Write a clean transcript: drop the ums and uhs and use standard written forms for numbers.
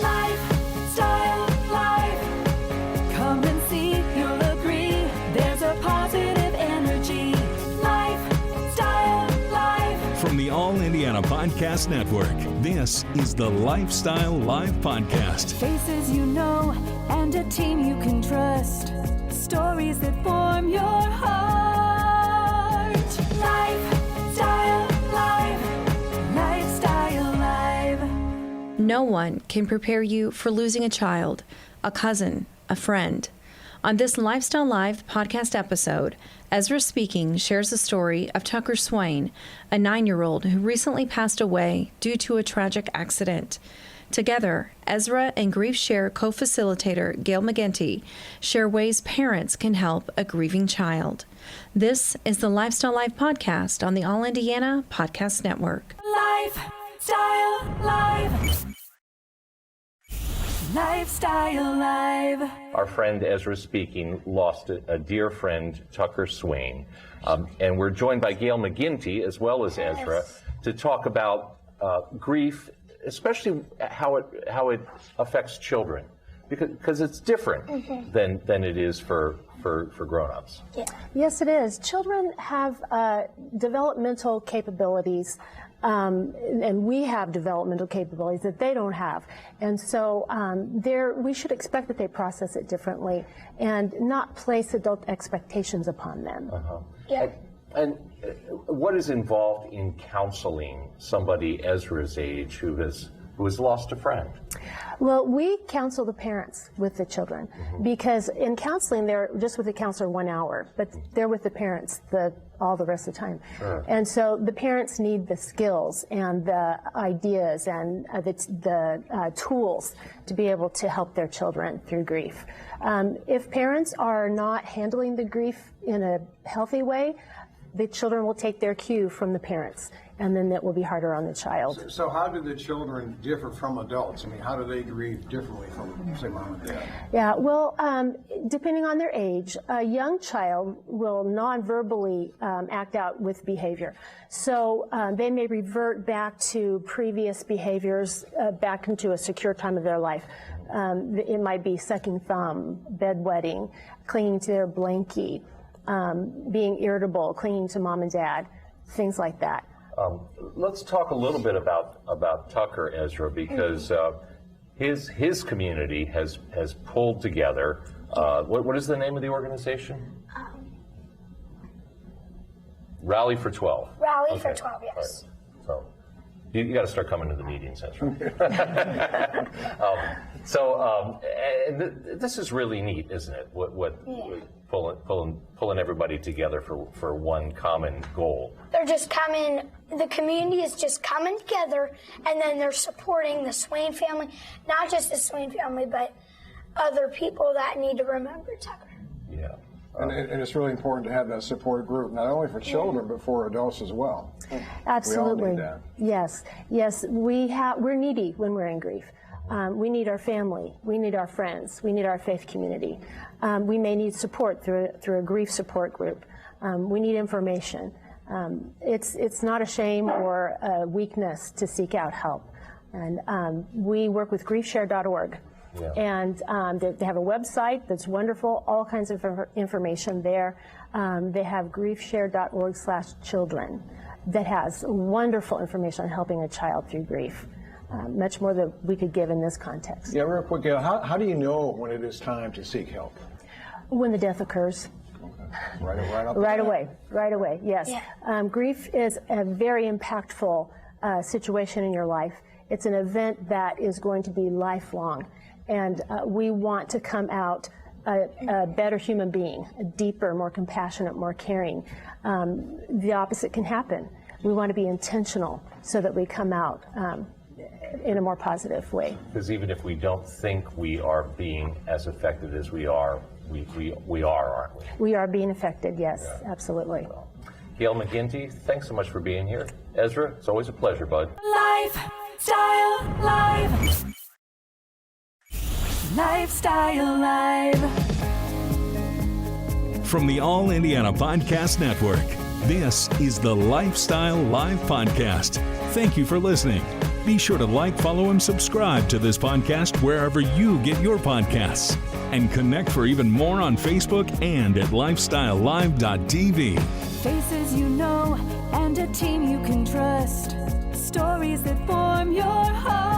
Lifestyle Live. Come and see, you'll agree. There's a positive energy. Lifestyle Live. From the All Indiana Podcast Network, this is the Lifestyle Live Podcast. Faces you know and a team you can trust. Stories that form your heart. Lifestyle Live. Lifestyle Live. No one can prepare you for losing a child, a cousin, a friend. On this Lifestyle Live podcast episode, Ezra Speaking shares the story of Tucker Swain, a 9-year-old who recently passed away due to a tragic accident. Together, Ezra and GriefShare Co-Facilitator Gail McGinty share ways parents can help a grieving child. This is the Lifestyle Live podcast on the All Indiana Podcast Network. Lifestyle Live. Lifestyle Live. Our friend Ezra Speaking lost a dear friend, Tucker Swain. And we're joined by Gail McGinty as well as Ezra to talk about grief, especially how it affects children, because it's different than it is for grown-ups. Yeah. Yes, it is. Children have developmental capabilities, and we have developmental capabilities that they don't have. And so we should expect that they process it differently and not place adult expectations upon them. Yeah. And what is involved in counseling somebody Ezra's age who has lost a friend? Well, we counsel the parents with the children because in counseling they're just with the counselor 1 hour, but they're with the parents all the rest of the time. Sure. And so the parents need the skills and the ideas and the tools to be able to help their children through grief. If parents are not handling the grief in a healthy way, the children will take their cue from the parents, and then that will be harder on the child. So how do the children differ from adults? I mean, how do they grieve differently from, say, mom and dad? Yeah, well, depending on their age, a young child will non-verbally act out with behavior. So they may revert back to previous behaviors back into a secure time of their life. It might be sucking thumb, bedwetting, clinging to their blankie, being irritable, clinging to mom and dad, things like that. Let's talk a little bit about Tucker, Ezra, because his community has pulled together. What is the name of the organization? Rally for 12. Rally for 12, yes. Right. So you got to start coming to the meetings, Ezra. This is really neat, isn't it? Pulling everybody together for one common goal. They're just coming, the community is just coming together, and then they're supporting the Swain family, not just the Swain family, but other people that need to remember Tucker. Yeah. And it's really important to have that support group, not only for children, but for adults as well. Absolutely. We all need that. Yes. We're needy when we're in grief. We need our family. We need our friends. We need our faith community. We may need support through a grief support group. We need information. It's not a shame or a weakness to seek out help. And we work with griefshare.org. Yeah. And they have a website that's wonderful, all kinds of information there. They have griefshare.org/children that has wonderful information on helping a child through grief. Much more than we could give in this context. Yeah, real quick, Gail, how do you know when it is time to seek help? When the death occurs. Okay. Right away, yes. Yeah. Grief is a very impactful situation in your life. It's an event that is going to be lifelong. And we want to come out a better human being, a deeper, more compassionate, more caring. The opposite can happen. We want to be intentional so that we come out in a more positive way. Because even if we don't think we are being as effective as we are, we are, aren't we? We are being affected, yes, absolutely. Well, Gail McGinty, thanks so much for being here. Ezra, it's always a pleasure, bud. Lifestyle Live. Lifestyle Live. From the All Indiana Podcast Network, this is the Lifestyle Live Podcast. Thank you for listening. Be sure to like, follow, and subscribe to this podcast wherever you get your podcasts. And connect for even more on Facebook and at lifestylelive.tv. Faces you know and a team you can trust. Stories that form your heart.